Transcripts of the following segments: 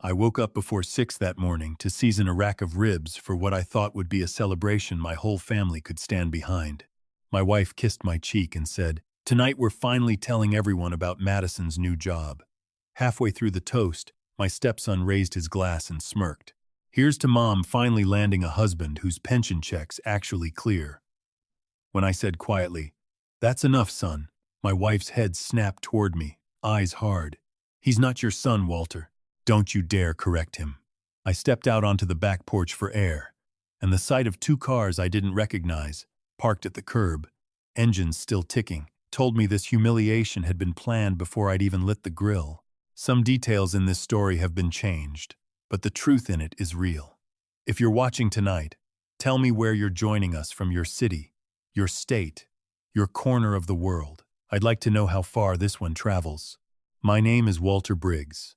I woke up before 6 that morning to season a rack of ribs for what I thought would be a celebration my whole family could stand behind. My wife kissed my cheek and said, "Tonight we're finally telling everyone about Madison's new job." Halfway through the toast, my stepson raised his glass and smirked. Here's to Mom finally landing a husband whose pension checks actually clear. When I said quietly, "That's enough, son," my wife's head snapped toward me, eyes hard. "He's not your son, Walter. Don't you dare correct him." I stepped out onto the back porch for air, and the sight of two cars I didn't recognize, parked at the curb, engines still ticking, told me this humiliation had been planned before I'd even lit the grill. Some details in this story have been changed, but the truth in it is real. If you're watching tonight, tell me where you're joining us from, your city, your state, your corner of the world. I'd like to know how far this one travels. My name is Walter Briggs.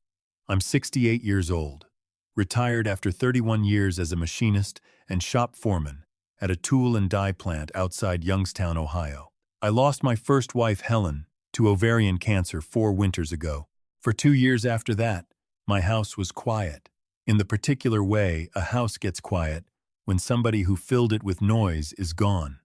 I'm 68 years old, retired after 31 years as a machinist and shop foreman at a tool and die plant outside Youngstown, Ohio. I lost my first wife, Helen, to ovarian cancer 4 winters ago. For 2 years after that, my house was quiet. In the particular way a house gets quiet when somebody who filled it with noise is gone.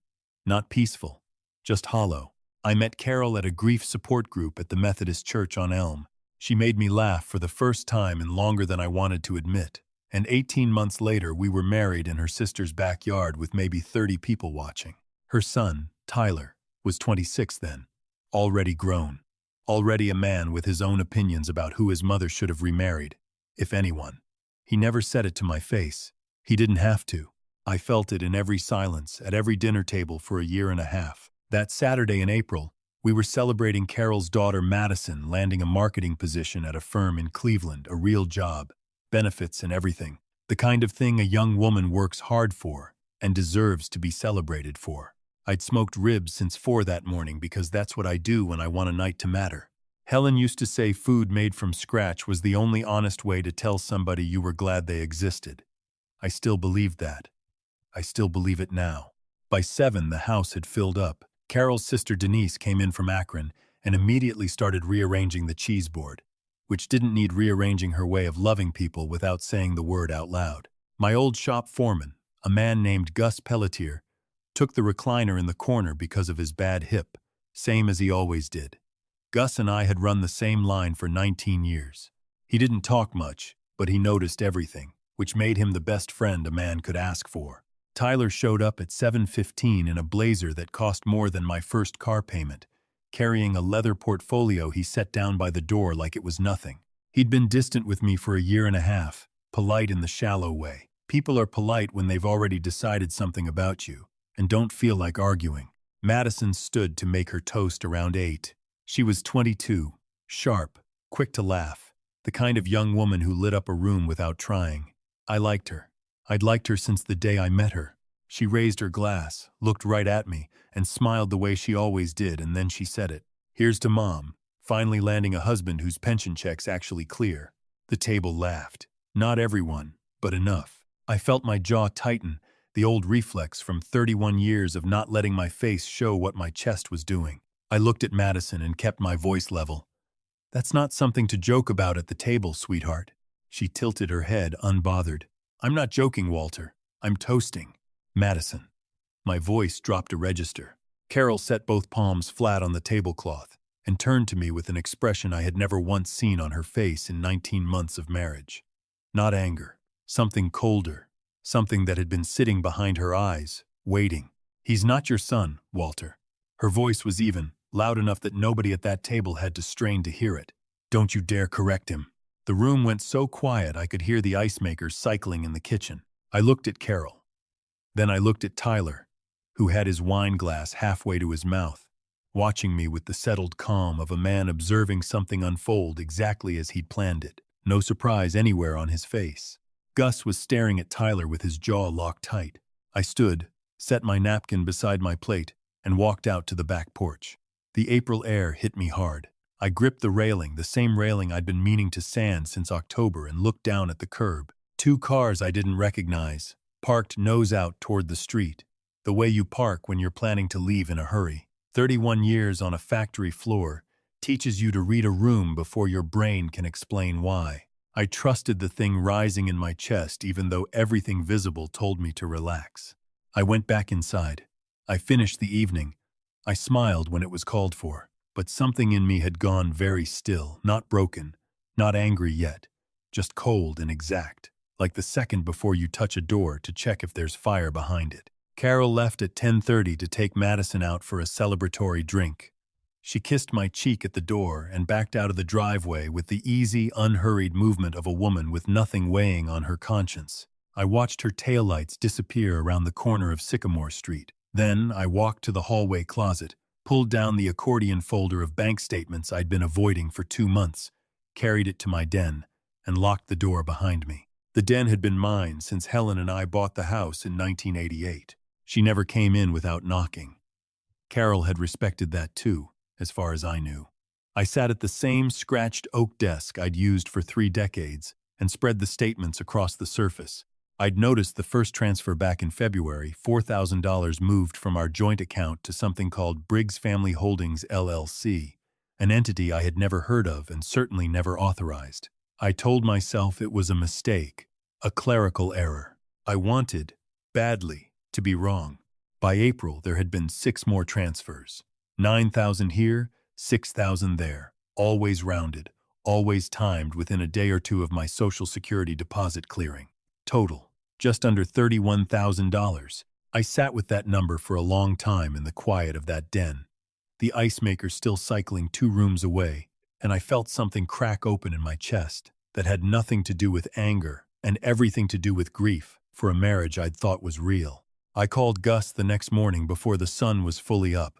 Not peaceful, just hollow. I met Carol at a grief support group at the Methodist Church on Elm. She made me laugh for the first time in longer than I wanted to admit, and 18 months later we were married in her sister's backyard with maybe 30 people watching. Her son, Tyler, was 26 then, already grown, already a man with his own opinions about who his mother should have remarried, if anyone. He never said it to my face. He didn't have to. I felt it in every silence, at every dinner table for a year and a half. That Saturday in April, we were celebrating Carol's daughter Madison landing a marketing position at a firm in Cleveland, a real job, benefits and everything. The kind of thing a young woman works hard for and deserves to be celebrated for. I'd smoked ribs since 4 that morning because that's what I do when I want a night to matter. Helen used to say food made from scratch was the only honest way to tell somebody you were glad they existed. I still believed that. I still believe it now. By 7, the house had filled up. Carol's sister Denise came in from Akron and immediately started rearranging the cheese board, which didn't need rearranging her way of loving people without saying the word out loud. My old shop foreman, a man named Gus Pelletier, took the recliner in the corner because of his bad hip, same as he always did. Gus and I had run the same line for 19 years. He didn't talk much, but he noticed everything, which made him the best friend a man could ask for. Tyler showed up at 7:15 in a blazer that cost more than my first car payment, carrying a leather portfolio he set down by the door like it was nothing. He'd been distant with me for a year and a half, polite in the shallow way. People are polite when they've already decided something about you and don't feel like arguing. Madison stood to make her toast around 8. She was 22, sharp, quick to laugh, the kind of young woman who lit up a room without trying. I liked her. I'd liked her since the day I met her. She raised her glass, looked right at me, and smiled the way she always did, and then she said it. "Here's to Mom, finally landing a husband whose pension check's actually clear." The table laughed. Not everyone, but enough. I felt my jaw tighten, the old reflex from 31 years of not letting my face show what my chest was doing. I looked at Madison and kept my voice level. "That's not something to joke about at the table, sweetheart." She tilted her head, unbothered. "I'm not joking, Walter. I'm toasting. Madison." My voice dropped a register. Carol set both palms flat on the tablecloth and turned to me with an expression I had never once seen on her face in 19 months of marriage. Not anger. Something colder. Something that had been sitting behind her eyes, waiting. "He's not your son, Walter." Her voice was even, loud enough that nobody at that table had to strain to hear it. "Don't you dare correct him." The room went so quiet I could hear the ice makers cycling in the kitchen. I looked at Carol. Then I looked at Tyler, who had his wine glass halfway to his mouth, watching me with the settled calm of a man observing something unfold exactly as he'd planned it. No surprise anywhere on his face. Gus was staring at Tyler with his jaw locked tight. I stood, set my napkin beside my plate, and walked out to the back porch. The April air hit me hard. I gripped the railing, the same railing I'd been meaning to sand since October, and looked down at the curb. 2 cars I didn't recognize, parked nose out toward the street, the way you park when you're planning to leave in a hurry. 31 years on a factory floor teaches you to read a room before your brain can explain why. I trusted the thing rising in my chest even though everything visible told me to relax. I went back inside. I finished the evening. I smiled when it was called for, but something in me had gone very still, not broken, not angry yet, just cold and exact, like the second before you touch a door to check if there's fire behind it. Carol left at 10:30 to take Madison out for a celebratory drink. She kissed my cheek at the door and backed out of the driveway with the easy, unhurried movement of a woman with nothing weighing on her conscience. I watched her taillights disappear around the corner of Sycamore Street. Then I walked to the hallway closet, pulled down the accordion folder of bank statements I'd been avoiding for 2 months, carried it to my den, and locked the door behind me. The den had been mine since Helen and I bought the house in 1988. She never came in without knocking. Carol had respected that too, as far as I knew. I sat at the same scratched oak desk I'd used for 3 decades and spread the statements across the surface. I'd noticed the first transfer back in February, $4,000 moved from our joint account to something called Briggs Family Holdings LLC, an entity I had never heard of and certainly never authorized. I told myself it was a mistake, a clerical error. I wanted, badly, to be wrong. By April, there had been 6 more transfers. 9,000 here, 6,000 there, always rounded, always timed within a day or two of my Social Security deposit clearing. Total, just under $31,000. I sat with that number for a long time in the quiet of that den, the ice maker still cycling 2 rooms away, and I felt something crack open in my chest that had nothing to do with anger and everything to do with grief for a marriage I'd thought was real. I called Gus the next morning before the sun was fully up.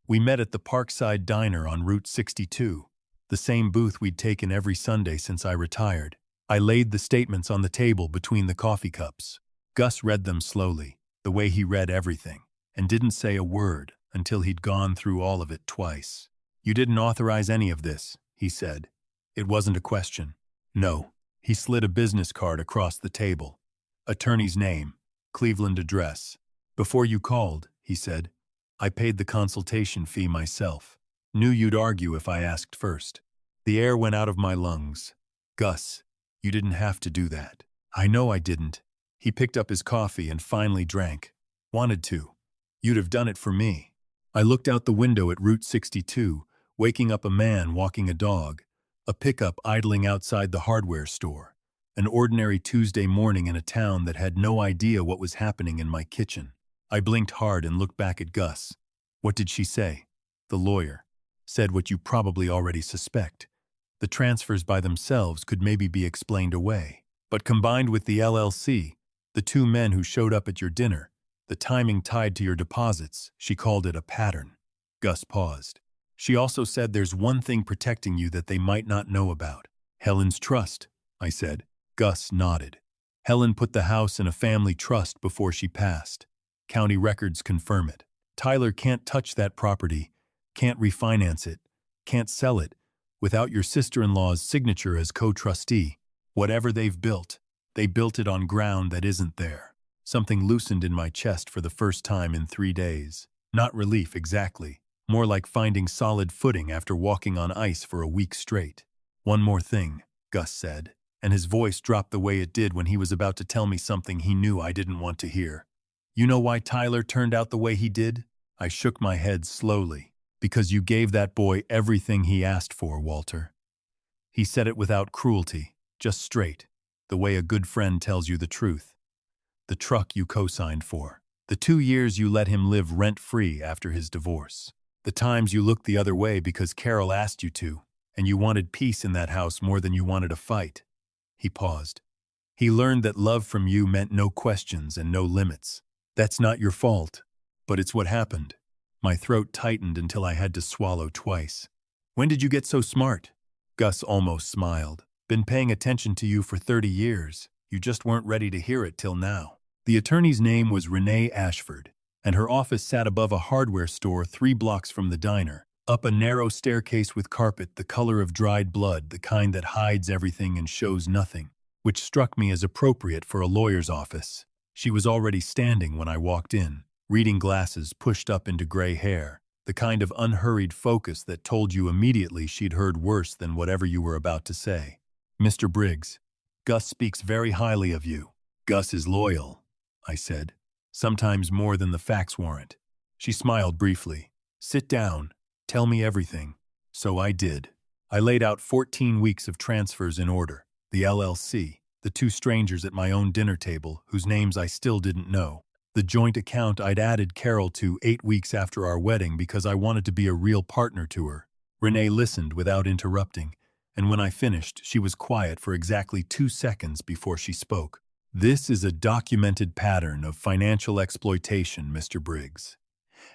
We met at the Parkside Diner on Route 62, the same booth we'd taken every Sunday since I retired. I laid the statements on the table between the coffee cups. Gus read them slowly, the way he read everything, and didn't say a word until he'd gone through all of it twice. "You didn't authorize any of this," he said. It wasn't a question. "No." He slid a business card across the table. "Attorney's name, Cleveland address. Before you called," he said, "I paid the consultation fee myself. Knew you'd argue if I asked first." The air went out of my lungs. "Gus, you didn't have to do that." "I know I didn't." He picked up his coffee and finally drank. "Wanted to. You'd have done it for me." I looked out the window at Route 62, waking up a man walking a dog, a pickup idling outside the hardware store, an ordinary Tuesday morning in a town that had no idea what was happening in my kitchen. I blinked hard and looked back at Gus. "What did she say?" "The lawyer said what you probably already suspect. The transfers by themselves could maybe be explained away. But combined with the LLC, the 2 men who showed up at your dinner, the timing tied to your deposits, she called it a pattern." Gus paused. "She also said there's one thing protecting you that they might not know about." "Helen's trust," I said. Gus nodded. "Helen put the house in a family trust before she passed. County records confirm it. Tyler can't touch that property, can't refinance it, can't sell it, without your sister-in-law's signature as co-trustee. Whatever they've built, they built it on ground that isn't there." Something loosened in my chest for the first time in 3 days. Not relief exactly, more like finding solid footing after walking on ice for a week straight. "One more thing," Gus said, and his voice dropped the way it did when he was about to tell me something he knew I didn't want to hear. "You know why Tyler turned out the way he did?" I shook my head slowly. "Because you gave that boy everything he asked for, Walter." He said it without cruelty, just straight, the way a good friend tells you the truth. "The truck you co-signed for. The 2 years you let him live rent-free after his divorce. The times you looked the other way because Carol asked you to, and you wanted peace in that house more than you wanted a fight." He paused. "He learned that love from you meant no questions and no limits. That's not your fault, but it's what happened." My throat tightened until I had to swallow twice. "When did you get so smart?" Gus almost smiled. "Been paying attention to you for 30 years. You just weren't ready to hear it till now." The attorney's name was Renee Ashford, and her office sat above a hardware store 3 blocks from the diner, up a narrow staircase with carpet the color of dried blood, the kind that hides everything and shows nothing, which struck me as appropriate for a lawyer's office. She was already standing when I walked in, reading glasses pushed up into gray hair, the kind of unhurried focus that told you immediately she'd heard worse than whatever you were about to say. "Mr. Briggs," Gus speaks very highly of you. Gus is loyal, I said. Sometimes more than the facts warrant. She smiled briefly. Sit down. Tell me everything. So I did. I laid out 14 weeks of transfers in order. The LLC, the two strangers at my own dinner table, whose names I still didn't know. The joint account I'd added Carol to 8 weeks after our wedding because I wanted to be a real partner to her. Renee listened without interrupting, and when I finished, she was quiet for exactly 2 seconds before she spoke. This is a documented pattern of financial exploitation, Mr. Briggs.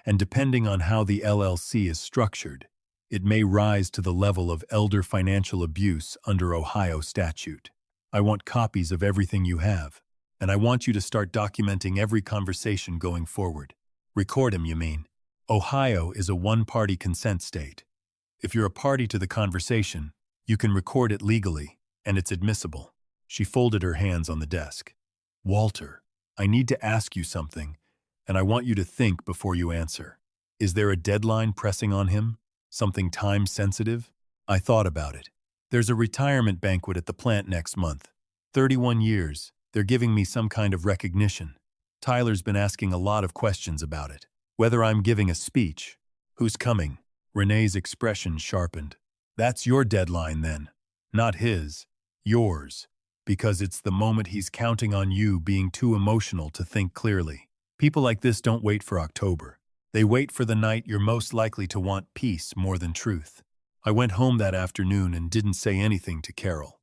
And depending on how the LLC is structured, it may rise to the level of elder financial abuse under Ohio statute. I want copies of everything you have, and I want you to start documenting every conversation going forward. Record them, you mean? Ohio is a one-party consent state. If you're a party to the conversation, you can record it legally, and it's admissible. She folded her hands on the desk. Walter, I need to ask you something, and I want you to think before you answer. Is there a deadline pressing on him? Something time-sensitive? I thought about it. There's a retirement banquet at the plant next month. 31 years. They're giving me some kind of recognition. Tyler's been asking a lot of questions about it. Whether I'm giving a speech. Who's coming? Renee's expression sharpened. That's your deadline then. Not his. Yours. Because it's the moment he's counting on you being too emotional to think clearly. People like this don't wait for October. They wait for the night you're most likely to want peace more than truth. I went home that afternoon and didn't say anything to Carol.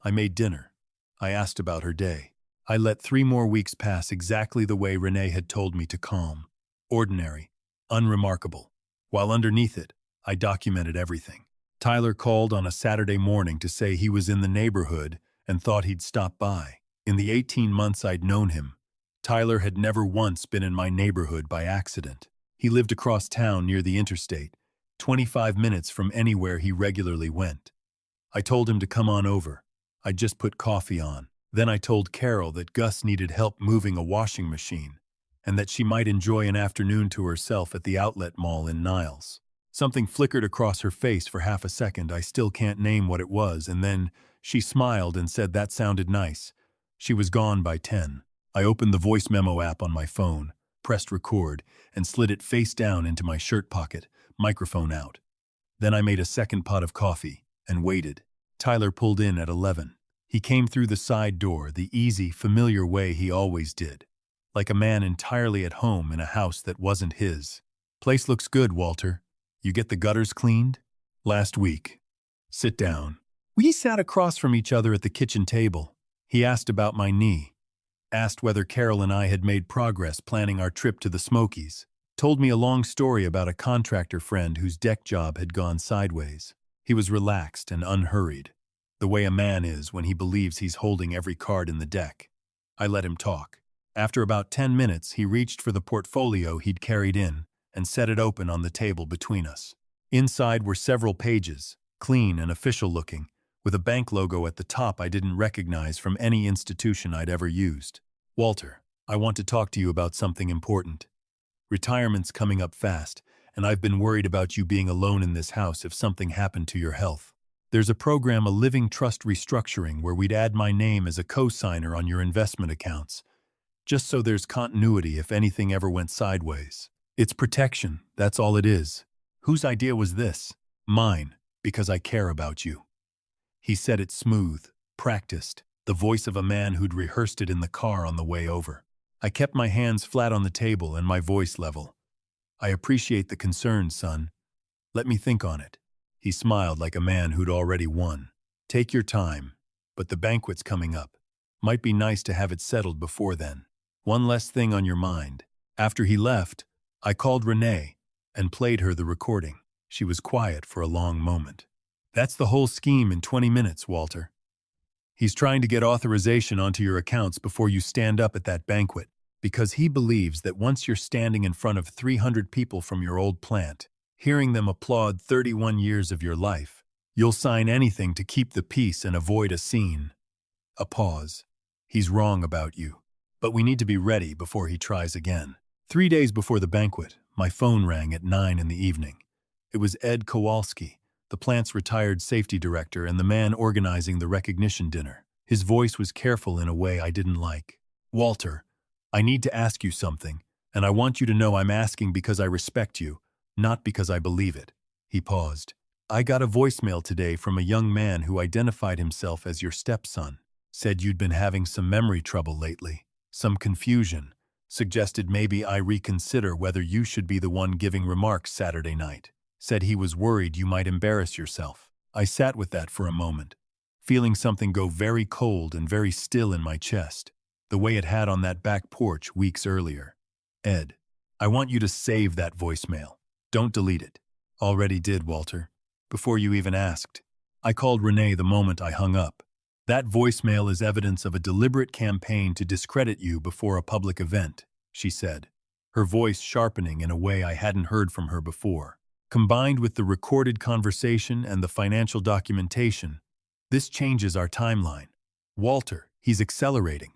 I made dinner. I asked about her day. I let 3 more weeks pass exactly the way Renee had told me to calm. Ordinary. Unremarkable. While underneath it, I documented everything. Tyler called on a Saturday morning to say he was in the neighborhood and thought he'd stop by. In the 18 months I'd known him, Tyler had never once been in my neighborhood by accident. He lived across town near the interstate, 25 minutes from anywhere he regularly went. I told him to come on over. I'd just put coffee on. Then I told Carol that Gus needed help moving a washing machine, and that she might enjoy an afternoon to herself at the outlet mall in Niles. Something flickered across her face for half a second. I still can't name what it was, and then she smiled and said that sounded nice. She was gone by 10. I opened the voice memo app on my phone, pressed record, and slid it face down into my shirt pocket, microphone out. Then I made a second pot of coffee and waited. Tyler pulled in at 11. He came through the side door the easy, familiar way he always did, like a man entirely at home in a house that wasn't his. Place looks good, Walter. You get the gutters cleaned? Last week. Sit down. We sat across from each other at the kitchen table. He asked about my knee. Asked whether Carol and I had made progress planning our trip to the Smokies. Told me a long story about a contractor friend whose deck job had gone sideways. He was relaxed and unhurried, the way a man is when he believes he's holding every card in the deck. I let him talk. After about 10 minutes, he reached for the portfolio he'd carried in and set it open on the table between us. Inside were several pages, clean and official-looking, with a bank logo at the top I didn't recognize from any institution I'd ever used. Walter, I want to talk to you about something important. Retirement's coming up fast, and I've been worried about you being alone in this house if something happened to your health. There's a program, a living trust restructuring, where we'd add my name as a co-signer on your investment accounts, just so there's continuity if anything ever went sideways. It's protection, that's all it is. Whose idea was this? Mine, because I care about you. He said it smooth, practiced, the voice of a man who'd rehearsed it in the car on the way over. I kept my hands flat on the table and my voice level. I appreciate the concern, son. Let me think on it. He smiled like a man who'd already won. Take your time, but the banquet's coming up. Might be nice to have it settled before then. One less thing on your mind. After he left, I called Renee and played her the recording. She was quiet for a long moment. That's the whole scheme in 20 minutes, Walter. He's trying to get authorization onto your accounts before you stand up at that banquet, because he believes that once you're standing in front of 300 people from your old plant, hearing them applaud 31 years of your life, you'll sign anything to keep the peace and avoid a scene. A pause. He's wrong about you, but we need to be ready before he tries again. 3 days before the banquet, my phone rang at 9 in the evening. It was Ed Kowalski, the plant's retired safety director and the man organizing the recognition dinner. His voice was careful in a way I didn't like. "Walter, I need to ask you something, and I want you to know I'm asking because I respect you, not because I believe it." He paused. "I got a voicemail today from a young man who identified himself as your stepson. Said you'd been having some memory trouble lately, some confusion. Suggested maybe I reconsider whether you should be the one giving remarks Saturday night. Said he was worried you might embarrass yourself." I sat with that for a moment, feeling something go very cold and very still in my chest, the way it had on that back porch weeks earlier. "Ed, I want you to save that voicemail. Don't delete it." "Already did, Walter. Before you even asked." I called Renee the moment I hung up. "That voicemail is evidence of a deliberate campaign to discredit you before a public event," she said, her voice sharpening in a way I hadn't heard from her before. "Combined with the recorded conversation and the financial documentation, this changes our timeline. Walter, he's accelerating.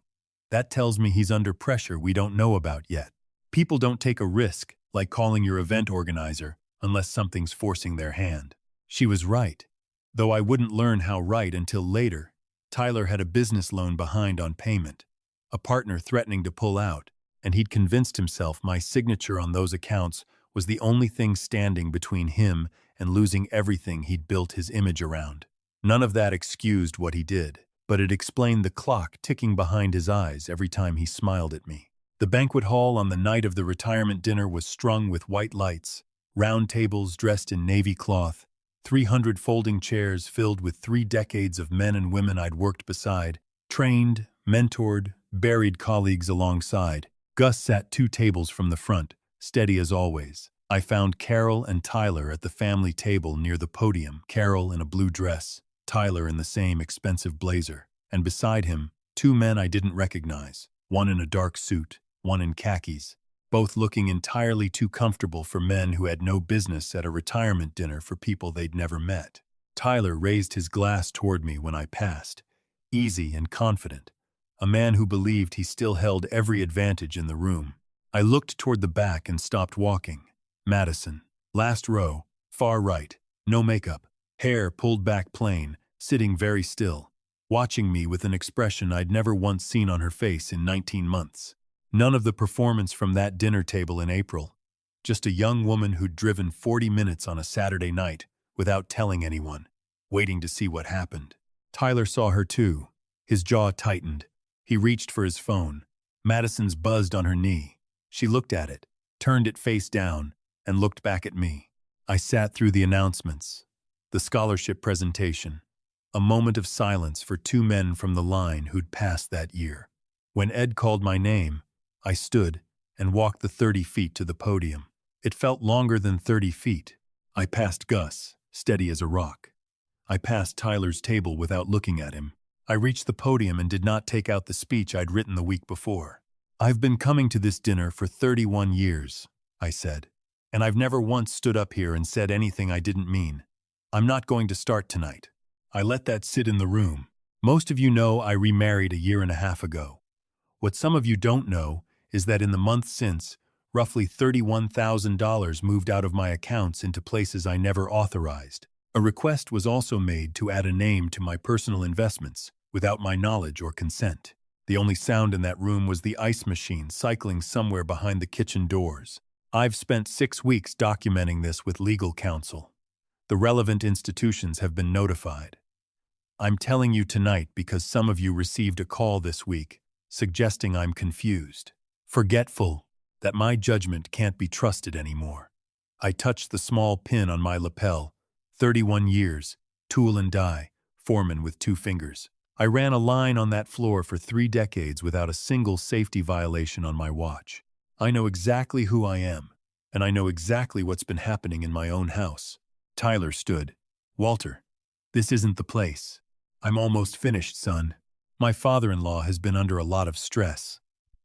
That tells me he's under pressure we don't know about yet. People don't take a risk, like calling your event organizer, unless something's forcing their hand." She was right, though I wouldn't learn how right until later. Tyler had a business loan behind on payment, a partner threatening to pull out, and he'd convinced himself my signature on those accounts was the only thing standing between him and losing everything he'd built his image around. None of that excused what he did, but it explained the clock ticking behind his eyes every time he smiled at me. The banquet hall on the night of the retirement dinner was strung with white lights, round tables dressed in navy cloth, 300 folding chairs filled with 3 decades of men and women I'd worked beside, trained, mentored, buried colleagues alongside. Gus sat 2 tables from the front, steady as always. I found Carol and Tyler at the family table near the podium, Carol in a blue dress, Tyler in the same expensive blazer, and beside him, 2 men I didn't recognize, one in a dark suit, one in khakis, both looking entirely too comfortable for men who had no business at a retirement dinner for people they'd never met. Tyler raised his glass toward me when I passed, easy and confident, a man who believed he still held every advantage in the room. I looked toward the back and stopped walking. Madison, last row, far right, no makeup, hair pulled back plain, sitting very still, watching me with an expression I'd never once seen on her face in 19 months. None of the performance from that dinner table in April. Just a young woman who'd driven 40 minutes on a Saturday night without telling anyone, waiting to see what happened. Tyler saw her too. His jaw tightened. He reached for his phone. Madison's buzzed on her knee. She looked at it, turned it face down, and looked back at me. I sat through the announcements, the scholarship presentation, a moment of silence for 2 men from the line who'd passed that year. When Ed called my name, I stood and walked the 30 feet to the podium. It felt longer than 30 feet. I passed Gus, steady as a rock. I passed Tyler's table without looking at him. I reached the podium and did not take out the speech I'd written the week before. "I've been coming to this dinner for 31 years, I said, "and I've never once stood up here and said anything I didn't mean. I'm not going to start tonight." I let that sit in the room. Most of you know I remarried a year and a half ago. What some of you don't know is that in the month since, roughly $31,000 moved out of my accounts into places I never authorized. A request was also made to add a name to my personal investments, without my knowledge or consent. The only sound in that room was the ice machine cycling somewhere behind the kitchen doors. I've spent 6 weeks documenting this with legal counsel. The relevant institutions have been notified. I'm telling you tonight because some of you received a call this week suggesting I'm confused, forgetful, that my judgment can't be trusted anymore. I touched the small pin on my lapel, 31 years, tool and die, foreman with 2 fingers. I ran a line on that floor for 3 decades without a single safety violation on my watch. I know exactly who I am, and I know exactly what's been happening in my own house. Tyler stood. "Walter, this isn't the place. I'm almost finished, son. My father-in-law has been under a lot of stress."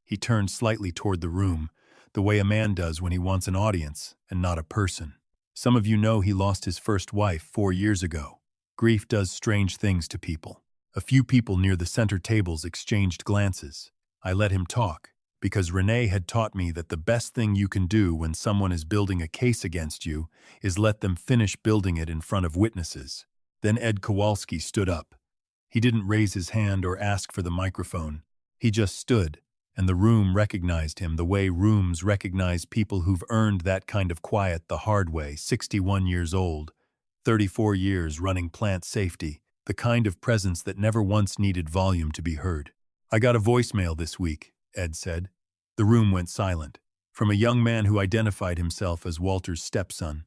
He turned slightly toward the room, the way a man does when he wants an audience and not a person. "Some of you know he lost his first wife 4 years ago. Grief does strange things to people." A few people near the center tables exchanged glances. I let him talk, because Renee had taught me that the best thing you can do when someone is building a case against you is let them finish building it in front of witnesses. Then Ed Kowalski stood up. He didn't raise his hand or ask for the microphone. He just stood, and the room recognized him the way rooms recognize people who've earned that kind of quiet the hard way. 61 years old, 34 years running plant safety, the kind of presence that never once needed volume to be heard. "I got a voicemail this week," Ed said. The room went silent. From a young man who identified himself as Walter's stepson.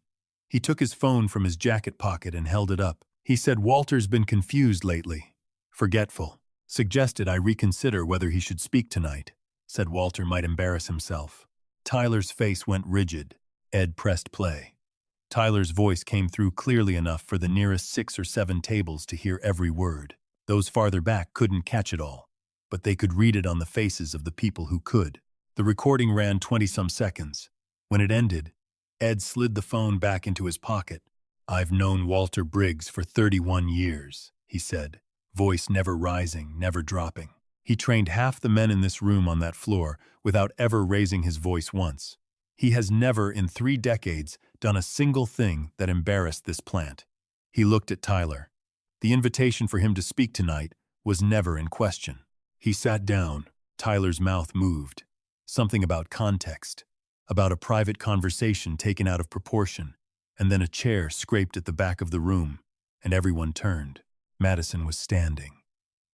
He took his phone from his jacket pocket and held it up. He said Walter's been confused lately. Forgetful. Suggested I reconsider whether he should speak tonight. Said Walter might embarrass himself. Tyler's face went rigid. Ed pressed play. Tyler's voice came through clearly enough for the nearest 6 or 7 tables to hear every word. Those farther back couldn't catch it all, but they could read it on the faces of the people who could. The recording ran 20-some seconds. When it ended, Ed slid the phone back into his pocket. "I've known Walter Briggs for 31 years, he said, voice never rising, never dropping. He trained half the men in this room on that floor without ever raising his voice once. He has never, in 3 decades, done a single thing that embarrassed this plant." He looked at Tyler. The invitation for him to speak tonight was never in question. He sat down. Tyler's mouth moved. Something about context, about a private conversation taken out of proportion, and then a chair scraped at the back of the room, and everyone turned. Madison was standing.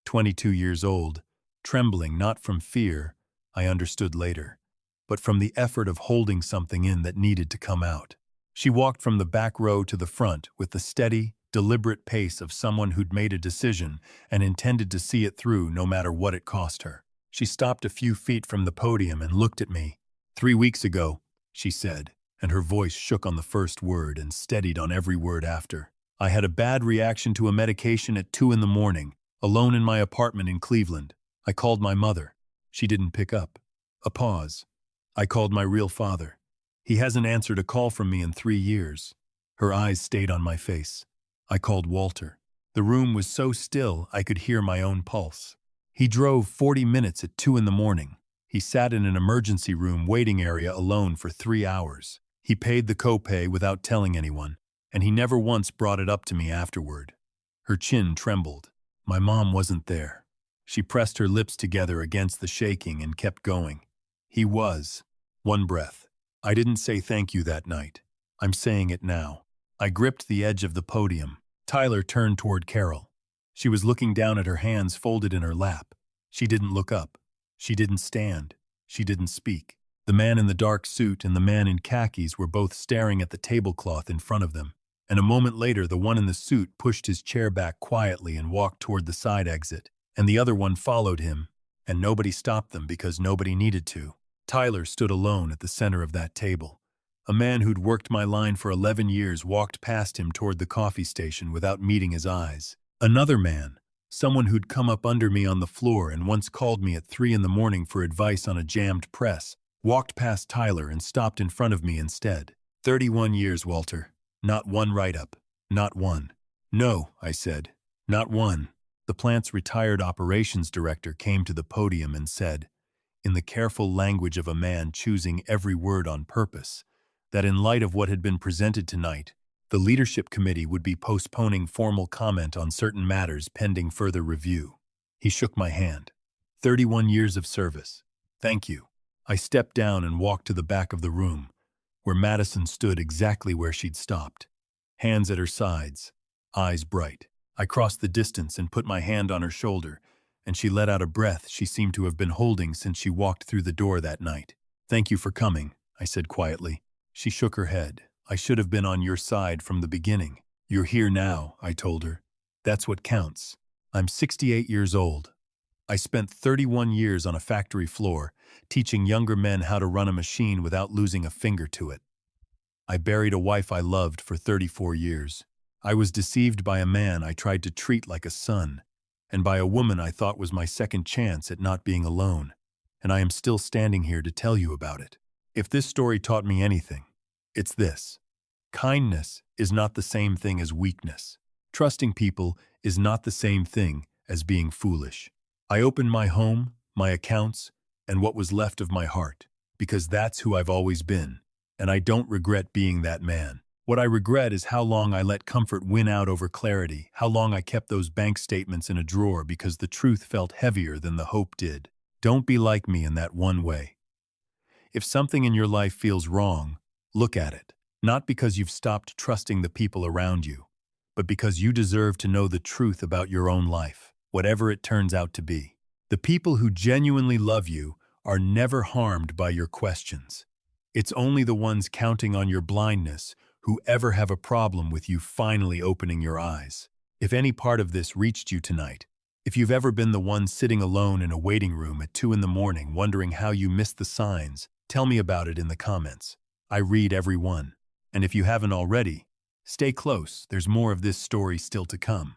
22 years old, trembling not from fear, I understood later, but from the effort of holding something in that needed to come out. She walked from the back row to the front with the steady, deliberate pace of someone who'd made a decision and intended to see it through no matter what it cost her. She stopped a few feet from the podium and looked at me. "3 weeks ago," she said, and her voice shook on the first word and steadied on every word after. "I had a bad reaction to a medication at 2 in the morning, alone in my apartment in Cleveland. I called my mother. She didn't pick up." A pause. "I called my real father. He hasn't answered a call from me in 3 years. Her eyes stayed on my face. "I called Walter. The room was so still I could hear my own pulse. He drove 40 minutes at 2 in the morning. He sat in an emergency room waiting area alone for 3 hours. He paid the copay without telling anyone, and he never once brought it up to me afterward." Her chin trembled. "My mom wasn't there." She pressed her lips together against the shaking and kept going. "He was." One breath. "I didn't say thank you that night. I'm saying it now." I gripped the edge of the podium. Tyler turned toward Carol. She was looking down at her hands folded in her lap. She didn't look up. She didn't stand. She didn't speak. The man in the dark suit and the man in khakis were both staring at the tablecloth in front of them, and a moment later the one in the suit pushed his chair back quietly and walked toward the side exit, and the other one followed him, and nobody stopped them because nobody needed to. Tyler stood alone at the center of that table. A man who'd worked my line for 11 years walked past him toward the coffee station without meeting his eyes. Another man, someone who'd come up under me on the floor and once called me at 3 in the morning for advice on a jammed press, walked past Tyler and stopped in front of me instead. 31 years, Walter. Not one write-up. Not one. "No," I said. "Not one." The plant's retired operations director came to the podium and said, in the careful language of a man choosing every word on purpose, that in light of what had been presented tonight, the leadership committee would be postponing formal comment on certain matters pending further review. He shook my hand. 31 years of service. Thank you. I stepped down and walked to the back of the room, where Madison stood exactly where she'd stopped, hands at her sides, eyes bright. I crossed the distance and put my hand on her shoulder, and she let out a breath she seemed to have been holding since she walked through the door that night. "Thank you for coming," I said quietly. She shook her head. "I should have been on your side from the beginning." "You're here now," I told her. "That's what counts. I'm 68 years old. I spent 31 years on a factory floor, teaching younger men how to run a machine without losing a finger to it. I buried a wife I loved for 34 years. I was deceived by a man I tried to treat like a son, and by a woman I thought was my second chance at not being alone. And I am still standing here to tell you about it. If this story taught me anything, it's this. Kindness is not the same thing as weakness. Trusting people is not the same thing as being foolish. I opened my home, my accounts, and what was left of my heart, because that's who I've always been, and I don't regret being that man. What I regret is how long I let comfort win out over clarity, how long I kept those bank statements in a drawer because the truth felt heavier than the hope did. Don't be like me in that one way. If something in your life feels wrong, look at it. Not because you've stopped trusting the people around you, but because you deserve to know the truth about your own life, whatever it turns out to be. The people who genuinely love you are never harmed by your questions. It's only the ones counting on your blindness who ever have a problem with you finally opening your eyes. If any part of this reached you tonight, if you've ever been the one sitting alone in a waiting room at 2 in the morning wondering how you missed the signs, tell me about it in the comments. I read every one. And if you haven't already, stay close, there's more of this story still to come.